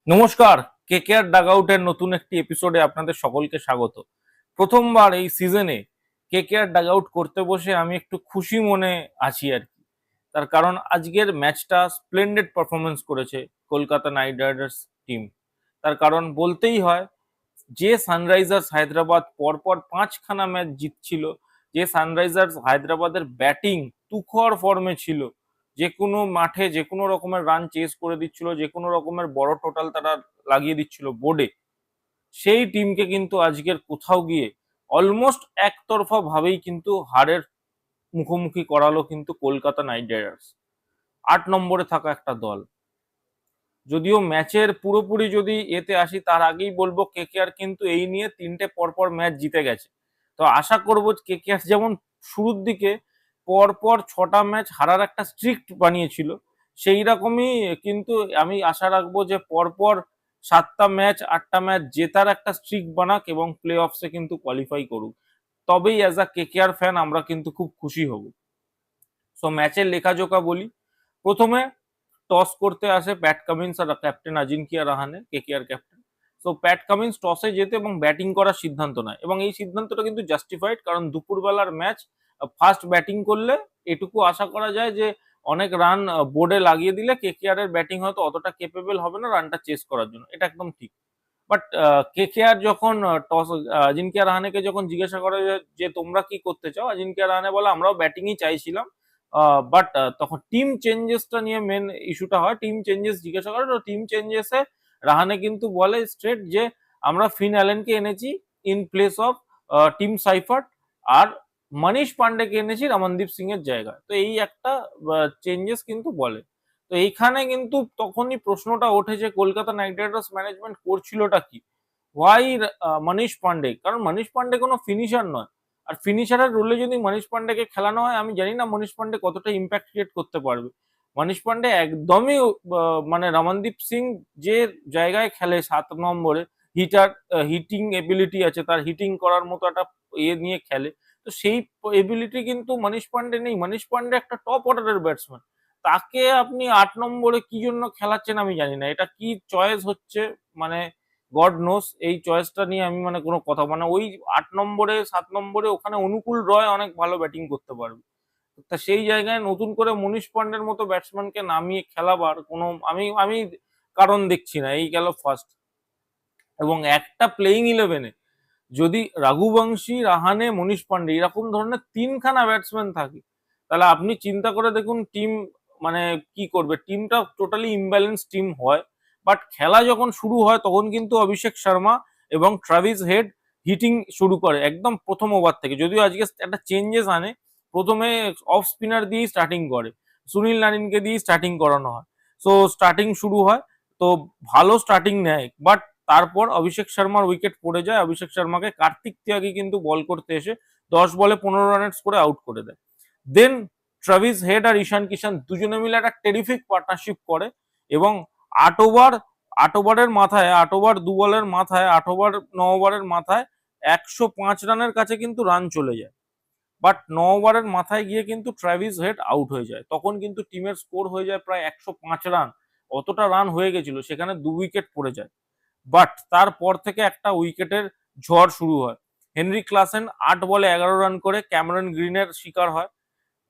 নমস্কার। কেকেআর ডাগআউটের নতুন একটি এপিসোডে আপনাদের সকলকে স্বাগত। প্রথমবার এই সিজনে কেকেআর ডাগআউট করতে বসে আমি একটু খুশি মনে আছি আর কি। তার কারণ আজকের ম্যাচটা স্প্লেন্ডেড পারফরমেন্স করেছে কলকাতা নাইট রাইডার্স টিম। তার কারণ বলতেই হয়, যে সানরাইজার্স হায়দ্রাবাদ পরপর পাঁচখানা ম্যাচ জিতছিল, যে সানরাইজার্স হায়দ্রাবাদের ব্যাটিং তুখর ফর্মে ছিল, যে কোনো মাঠে যে কোনো রকমের রান চেস করে দিচ্ছিল, যে কোনো রকমের বড় টোটাল তারা লাগিয়ে দিচ্ছিল বোর্ডে, সেই টিমকে কিন্তু আজকের কোথাও গিয়ে অলমোস্ট একতরফা ভাবেই কিন্তু হারের মুখোমুখি করালো কিন্তু কলকাতা নাইট রাইডার্স। 8 নম্বরে থাকা একটা দল। যদিও ম্যাচের পুরোপুরি যদি এতে আসি তার আগেই বলবো কেকেআর কিন্তু এই নিয়ে তিনটে পরপর ম্যাচ জিতে গেছে। তো আশা করব কেকেআর যেমন শুরুর দিকে পরপর 6টা ম্যাচ হারার একটা স্ট্রিক্ট বানিয়েছিল, সেই রকমই কিন্তু আমি আশা রাখবো যে পরপর 7টা ম্যাচ 8টা ম্যাচ জেতার একটা স্ট্রিক বানাক এবং প্লে অফসে কিন্তু কোয়ালিফাই করুক। তবেই অ্যাজ আ কেকেআর ফ্যান আমরা কিন্তু খুব খুশি হব। সো ম্যাচের লেখাজোখা বলি। প্রথমে টস করতে আসে প্যাট কামিন্স আর captain Ajinkya Rahane, KKR captain. So Pat Cummins টসে যেতে এবং ব্যাটিং করার সিদ্ধান্ত নেয়, এবং এই সিদ্ধান্তটা কিন্তু জাস্টিফাইড, কারণ দুপুরবেলার ম্যাচ ফার্স্ট ব্যাটিং করলে এটুকু আশা করা যায় যে অনেক রান বোর্ডে লাগিয়ে দিলে কেকেআর এর ব্যাটিং হয়তো অতটা কেপেবল হবে না রানটা চেস করার জন্য, এটা একদম ঠিক। বাট কেকেআর যখন টস আজিঙ্কিয়া রাহানেকে যখন জিজ্ঞাসা করে যে তোমরা কি করতে চাও, আজিঙ্কিয়া রাহানে বলে আমরাও ব্যাটিংই চাইছিলাম, বাট তখন টিম চেঞ্জেসটা নিয়ে মেন ইস্যুটা হয়। টিম চেঞ্জেস জিজ্ঞাসা করে, তো টিম চেঞ্জেসে রাহানে কিন্তু বলে স্ট্রেট যে আমরা ফিন অ্যালেনকে এনেছি in place of Tim Seifert, আর মনীষ পান্ডেকে এনেছি রমনদীপ সিং এর জায়গায়। তো এই একটা চেঞ্জেস কিন্তু বলে। তো এইখানে কিন্তু তখনই প্রশ্নটা ওঠে যে কলকাতা নাইট রাইডার্স ম্যানেজমেন্ট করছিলটা কি, ওয়াই মনীষ পান্ডে, কারণ মনীষ পান্ডে কোনো ফিনিশার নয়। আর ফিনিশারের রোলে যদি মনীষ পান্ডেকে খেলানো হয়, আমি জানি না মনীষ পান্ডে কতটা ইম্প্যাক্ট ক্রিয়েট করতে পারবে। মনীষ পান্ডে একদমই মানে রমনদীপ সিং যে জায়গায় খেলে 7 নম্বরে, হিটার হিটিং এবিলিটি আছে, তার হিটিং করার মতো একটা নিয়ে খেলে। তো সেই এবিলিটি কিন্তু মনীষ পান্ডে নেই। মনীষ পান্ডে একটা টপ অর্ডারের ব্যাটসম্যান, তাকে আপনি 8 নম্বরে কি জন্য খেলাচ্ছেন আমি জানি না। এটা কি চয়েস হচ্ছে, মানে গড নোস। এই চয়েসটা নিয়ে আমি মানে কোনো কথা, মানে ওই 8 নম্বরে 7 নম্বরে ওখানে অনুকূল রয় অনেক ভালো ব্যাটিং করতে পারবে। তা সেই জায়গায় নতুন করে মনীষ পান্ডের মতো ব্যাটসম্যানকে নামিয়ে খেলাবার কোনো আমি আমি কারণ দেখছি না। এই গেল ফার্স্ট। এবং একটা প্লেইং ইলেভেনে যদি রঘুবংশী, রাহানে, মনীষ পান্ডে এরকম ধরনের তিনখানা ব্যাটসম্যান থাকে, তাহলে আপনি চিন্তা করে দেখুন টিম মানে কি করবে। টিমটা টোটালি ইমব্যালেন্স টিম হয়। বাট খেলা যখন শুরু হয় তখন কিন্তু অভিষেক শর্মা এবং ট্রাভিস হেড হিটিং শুরু করে একদম প্রথম ওভার থেকে। যদিও আজকে একটা চেঞ্জেস আনে, প্রথমে অফ স্পিনার দিয়েই স্টার্টিং করে, সুনীল নারিনকে দিয়ে স্টার্টিং করানো হয়। সো স্টার্টিং শুরু হয়, তো ভালো স্টার্টিং নেয়। বাট তারপর অভিষেক শর্মার উইকেট পড়ে যায়। অভিষেক শর্মাকে কার্তিক ত্যাগী কিন্তু বল করতে এসে 10 বলে 15 রানের স্কোরে আউট করে দেয়। দেন ট্রাভিস হেড আর ঈশান কিষান দুজনে মিলে একটা টেরিফিক পার্টনারশিপ করে, এবং 8 ওভার 8 ওভারের মাথায়, 8 ওভার 2 বলের মাথায়, 8 ওভার 9 ওভারের মাথায় 105 রানের কাছে কিন্তু রান চলে যায়। বাট 9 ওভারের মাথায় গিয়ে কিন্তু ট্রাভিস হেড আউট হয়ে যায়। তখন কিন্তু টিমের স্কোর হয়ে যায় প্রায় 105 রান। অতটা রান হয়ে গেছিল, সেখানে 2 উইকেট পড়ে যায়। বাট তারপর থেকে একটা উইকেটের ঝড় শুরু হয়। হেনরি ক্লাসেন 8 বলে 11 রান করে ক্যামেরন গ্রিনের শিকার হয়।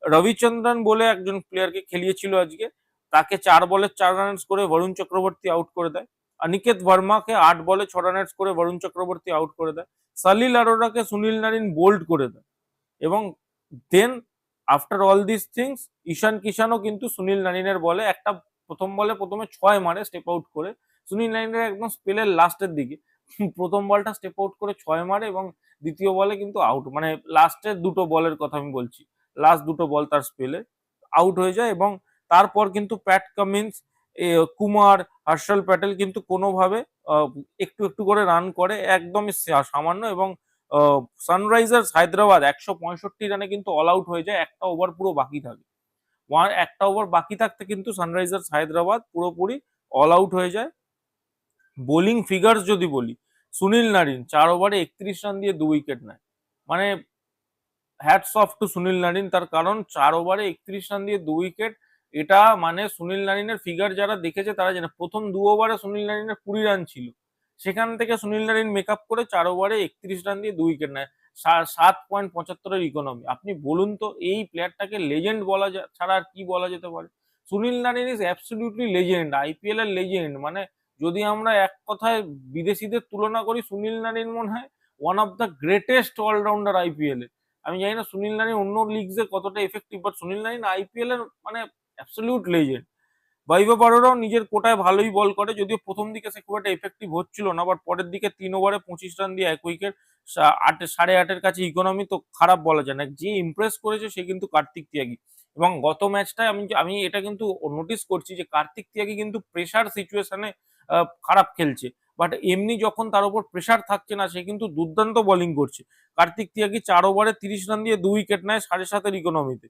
রবিচন্দ্রন বলে একজন প্লেয়ারকে খেলিয়েছিল আজকে, তাকে 4 বলে 4 রানের করে বরুণ চক্রবর্তী আউট করে দেয়। অনিকেত ভার্মাকে 8 বলে 6 রানের করে বরুণ চক্রবর্তী আউট করে দেয়। সালিল আরোরাকে সুনীল নারিন বোল্ড করে দেয়। এবং then after all this things Ishan কিষানও কিন্তু সুনীল নারিনের বলে একটা প্রথম বলে প্রথমে 6 মারে স্টেপ আউট করে। সুনীল নারিনের একদম স্পেলের লাস্টের দিকে প্রথম বলটা স্টেপ আউট করে 6 মারে, এবং দ্বিতীয় বলে কিন্তু আউট, মানে লাস্টের দুটো বলের কথা আমি বলছি, লাস্ট দুটো বল তার স্পেলে আউট হয়ে যায়। এবং তারপর কিন্তু প্যাট কামিন্স, কুমার, হর্ষল প্যাটেল কিন্তু কোনোভাবে একটু একটু করে রান করে একদমই সামান্য, এবং সানরাইজার্স হায়দ্রাবাদ 165 রানে কিন্তু অল আউট হয়ে যায়। একটা ওভার পুরো বাকি থাকে। একটা ওভার বাকি থাকতে কিন্তু সানরাইজার্স হায়দ্রাবাদ পুরোপুরি অল আউট হয়ে যায়। বোলিং ফিগার্স যদি বলি, সুনীল নারিন 4 ওভারে 31 রান দিয়ে 2 উইকেট নেয়। মানে hats off to Sunil Narine, তার কারণ 4 ওভারে 31 রান দিয়ে 2 উইকেট এটা মানে সুনীল নারিনের ফিগার যারা দেখেছে তারা জানে, প্রথম 2 ওভারে সুনীল নারিনের 20 রান ছিল, সেখান থেকে সুনীল নারিন মেকআপ করে 4 ওভারে 31 রান দিয়ে 2 উইকেট নেয়, 7.75-এর ইকোনমি। আপনি বলুন তো এই প্লেয়ারটাকে লেজেন্ড বলা ছাড়া আর কি বলা যেতে পারে? Sunil Narine is absolutely legend, IPL এর লেজেন্ড। মানে যদি আমরা এক কথায় বিদেশিদের তুলনা করি, সুনীল নারিন মনে হয় one of the greatest allrounder IPL এ। আমি জানি না সুনীল নারিন অন্য লিগসে কতটা effective, but Sunil Narine IPL এর মানে অ্যাবসলিউট লেজেন্ড। বৈভব অরোরাও নিজের কোটায় ভালোই বল করে, যদিও প্রথম দিকে সে খুব একটা এফেক্টিভ হচ্ছিল না, বাট পরের দিকে 3 ওভারে 25 রান দিয়ে 1 উইকেট, 8.5-এর কাছে ইকোনমি, তো খারাপ বলা যায় না। যে ইমপ্রেস করেছে সে কিন্তু কার্তিক তিয়াগি। এবং গত ম্যাচটায় আমি আমি এটা কিন্তু নোটিস করছি যে কার্তিক তিয়াগি কিন্তু প্রেসার সিচুয়েশনে খারাপ খেলছে, বাট এমনি যখন তার উপর প্রেসার থাকছে না, সে কিন্তু দুর্দান্ত বোলিং করছে। কার্তিক তিয়াগি 4 ওভারে 30 রান দিয়ে 2 উইকেট নেয় 7.5-এর ইকোনমিতে।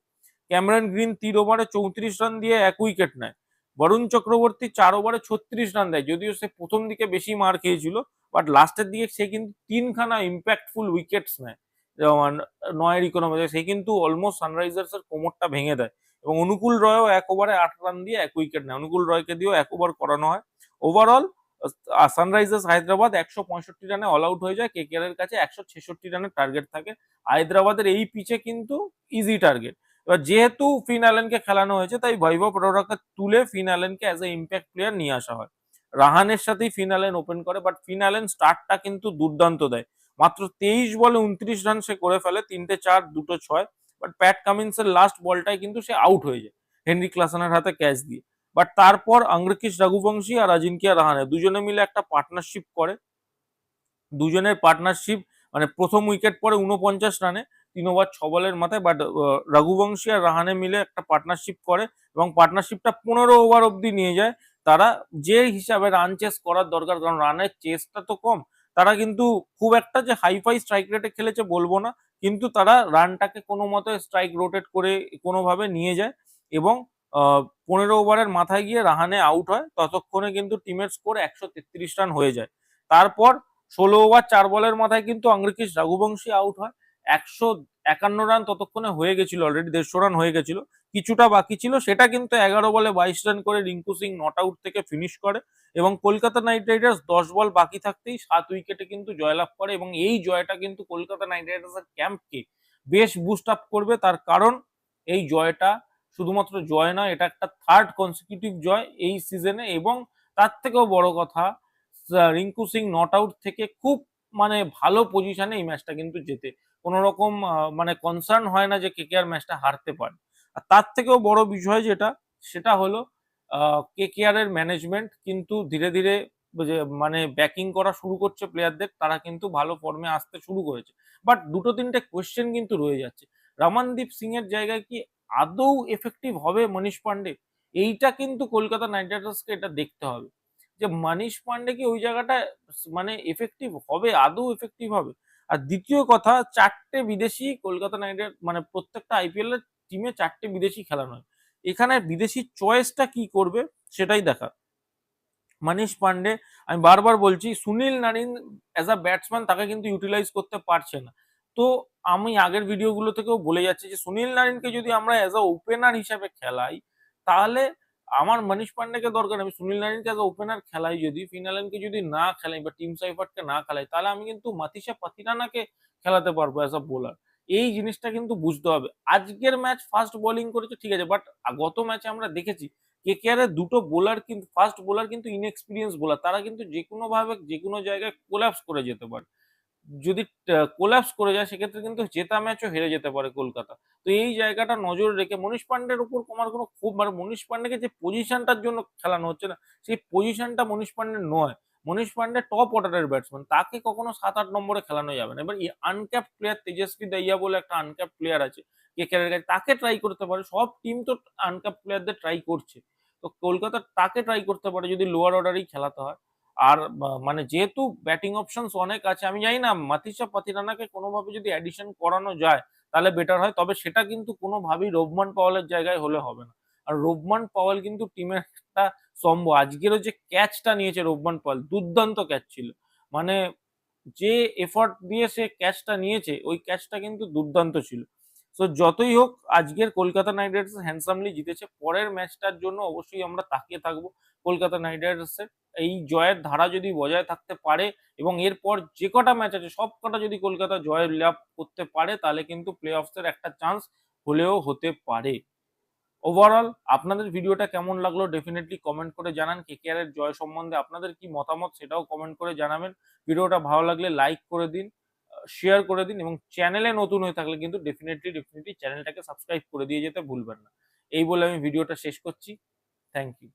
ক্যামেরন গ্রিন 3 ওভারে 34 রান দিয়ে 1 উইকেট নেয়। বরুণ চক্রবর্তী 4 ওভারে 36 রান দেয়, যদিও সে প্রথম দিকে বেশি মার খেয়েছিল, বাট লাস্টের দিকে সে কিন্তু 3খানা ইম্প্যাক্টফুল উইকেটস নেয়। যেমন 9-এর ইকোনমিতে সে কিন্তু অলমোস্ট সানরাইজার্স এর কোমরটা ভেঙে দেয়। এবং অনুকূল রয়ও 1 ওভারে 8 রান দিয়ে 1 উইকেট নেয়, অনুকূল রয়কে দিয়েও 1 ওভার করানো হয়। ওভারঅল সানরাইজার্স হায়দ্রাবাদ 165 রানে অল আউট হয়ে যায়, কেকেআর এর কাছে 166 রানের টার্গেট থাকে। হায়দ্রাবাদের এই পিচে কিন্তু ইজি টার্গেট। এবার যেহেতু ফিন অ্যালেনকে খেলানো হয়েছে, তাই বৈভব অরোরাকে তুলে ফিন অ্যালেনকে অ্যাজ এ ইম্প্যাক্ট প্লেয়ার নিয়ে আসা হয়। রাহানের সাথেই ফিন অ্যালেন ওপেন করে, বাট ফিন অ্যালেন স্টার্টটা কিন্তু দুর্দান্ত দেয়। মাত্র 23 বলে 29 রান সে করে ফেলে, 3টে 4 2টো 6। বাট প্যাট কামিন্সের লাস্ট বলটাই কিন্তু সে আউট হয়ে যায় হেনরি ক্লাসনের হাতে ক্যাচ দিয়ে। বাট তারপর আঙ্গ্রিকিস রঘুবংশী আর অজিঙ্কিয়া রাহানে দুজনে মিলে একটা পার্টনারশিপ করে। দুজনের পার্টনারশিপ মানে প্রথম উইকেট পরে 49 রানে 3 ওভার 6 বলের মাথায়, বাট রঘুবংশী আর রাহানে মিলে একটা পার্টনারশিপ করে এবং পার্টনারশিপটা 15 ওভার অব্দি নিয়ে যায়। তারা যে হিসাবে রান চেস করার দরকার, কারণ রানের চেসটা তো কম, তারা কিন্তু খুব একটা যে হাইফাই স্ট্রাইক রেটে খেলেছে বলবো না, কিন্তু তারা রানটাকে কোনো মতে স্ট্রাইক রোটেট করে কোনোভাবে নিয়ে যায়। এবং 15 ওভারের মাথায় গিয়ে রাহানে আউট হয়, ততক্ষণে কিন্তু টিমের স্কোর 133 রান হয়ে যায়। তারপর 16 ওভার 4 বলের মাথায় কিন্তু আঙ্গ্রিকিস রঘুবংশী আউট হয়। 151 রান ততক্ষণে হয়ে গেছিল, অলরেডি 150 রান হয়ে গেছিল, কিছুটা বাকি ছিল, সেটা কিন্তু 11 বলে 22 রান করে রিঙ্কু সিং নট আউট থেকে ফিনিশ করে। এবং কলকাতা নাইট রাইডার্স 10 বল বাকি থাকতেই 7 উইকেটে কিন্তু জয়লাভ করে। এবং এই জয়টা কিন্তু কলকাতা নাইট রাইডার্সের ক্যাম্পকে বেশ বুস্ট আপ করবে, তার কারণ এই জয়টা শুধুমাত্র জয় নয়, এটা একটা থার্ড কনসিকিউটিভ জয় এই সিজনে। এবং তার থেকেও বড় কথা, রিঙ্কু সিং নট আউট থেকে খুব মানে ভালো পজিশনে এই ম্যাচটা কিন্তু জেতে, কোনো রকম মানে কনসার্ন হয় না যে কেকেআর ম্যাচটা হারতে পারে। আর তার থেকেও বড় বিষয় যেটা, সেটা হলো কেকেআর এর ম্যানেজমেন্ট কিন্তু ধীরে ধীরে যে মানে ব্যাকিং করা শুরু করছে প্লেয়ারদের, তারা কিন্তু ভালো ফর্মে আসতে শুরু করেছে। বাট দুটো তিনটে কোয়েশ্চেন কিন্তু রয়ে যাচ্ছে। রমনদীপ সিং এর জায়গায় কি আদৌ এফেক্টিভ হবে মনীষ পান্ডে? এইটা কিন্তু কলকাতা নাইট রাইডার্সকে এটা দেখতে হবে যে মনীষ পান্ডে কি ওই জায়গাটা মানে এফেক্টিভ হবে, আদৌ এফেক্টিভ হবে। আর দ্বিতীয় কথা, 4টে বিদেশি কলকাতা নাইট রাইডার্স মানে প্রত্যেকটা আইপিএল এর টিমে 4টে বিদেশি খেলানো হয়, এখানে বিদেশি চয়েসটা কি করবে সেটাই দেখা। মনীষ পান্ডে, আমি বারবার বলছি, Sunil Narine as a batsman তাকে কিন্তু ইউটিলাইজ করতে পারছে না। তো আমি আগের ভিডিওগুলো থেকেও বলে যাচ্ছি যে সুনীল নারিনকে যদি আমরা অ্যাজ আ ওপেনার হিসাবে খেলাই, তাহলে আমার মনীষ পান্ডেকে দরকার, আমি সুনীল নারিনকে অ্যাজ আ ওপেনার খেলাই, যদি ফিনালেনকে যদি না খেলাই বা টিম সাইফারকে না খেলাই, তাহলে আমি কিন্তু মাতিসা পাতিরানাকে খেলাতে পারবো অ্যাজ আ বোলার। এই জিনিসটা কিন্তু বুঝতে হবে। আজকের ম্যাচ ফার্স্ট বোলিং করেছে ঠিক আছে, বাট গত ম্যাচে আমরা দেখেছি কেকেআর এর দুটো বোলার কিন্তু ফার্স্ট বোলার কিন্তু ইনএক্সপিরিয়েন্স বোলার, তারা কিন্তু যে কোনো ভাবে যে কোনো জায়গায় কোলাপস করে যেতে পারে। যদি কোলাপস করে যায় সেক্ষেত্রে কিন্তু জেতা ম্যাচও হেরে যেতে পারে কলকাতা। তো এই জায়গাটা নজর রেখে মনীষ পান্ডের উপর আমার কোনো খুব মানে মনীষ পান্ডেকে যে পজিশনটার জন্য খেলানো হচ্ছে না, সেই পজিশনটা মনীষ পান্ডের নয়। মনীষ পান্ডে টপ অর্ডারের ব্যাটসম্যান, তাকে কখনো 7-8 নম্বরে খেলানো যাবে না। এবার আনক্যাপ প্লেয়ার তেজস্বী দাইয়া বলে একটা আনক্যাপ প্লেয়ার আছে কেকেআর এর কাছে, তাকে ট্রাই করতে পারে। সব টিম তো আনক্যাপ প্লেয়ারদের ট্রাই করছে, তো কলকাতা তাকে ট্রাই করতে পারে যদি লোয়ার অর্ডারেই খেলাতে হয়। আর মানে যেহেতু ব্যাটিং অপশনস অনেক আছে, আমি জানি না মাতিসা পাতিরানাকে কোনোভাবে যদি অ্যাডিশন করানো যায় তাহলে বেটার হয়, তবে সেটা কিন্তু কোনোভাবেই রোবমান পাওয়ালের জায়গায় হলে হবে না। আর রোবমান পাওয়াল কিন্তু টিমের একটা স্তম্ভ। আজকেরও যে ক্যাচটা নিয়েছে রোবমান পাওয়াল, দুর্দান্ত ক্যাচ ছিল। মানে যে এফর্ট দিয়ে সে ক্যাচটা নিয়েছে, ওই ক্যাচটা কিন্তু দুর্দান্ত ছিল। সো যতই হোক আজকের কলকাতা নাইট রাইডার্স হ্যান্ডসামলি জিতেছে। পরের ম্যাচটার জন্য অবশ্যই আমরা তাকিয়ে থাকবো কলকাতা নাইট রাইডার্সের এই জয়ের ধারা যদি বজায় থাকতে পারে এবং এরপর যে কটা ম্যাচ আছে সব কটা যদি কলকাতা জয় লাভ করতে পারে তাহলে কিন্তু প্লে অফসের একটা চান্স হলেও হতে পারে। ওভারঅল আপনাদের ভিডিওটা কেমন লাগলো ডেফিনেটলি কমেন্ট করে জানান। কেকেআর এর জয় সম্বন্ধে আপনাদের কি মতামত সেটাও কমেন্ট করে জানাবেন। ভিডিওটা ভালো লাগলে লাইক করে দিন, শেয়ার করে দিন এবং চ্যানেলে নতুন হয়ে থাকলে কিন্তু ডেফিনেটলি চ্যানেলটাকে সাবস্ক্রাইব করে দিয়ে যেতে ভুলবেন না। এই বলে আমি ভিডিওটা শেষ করছি। Thank you.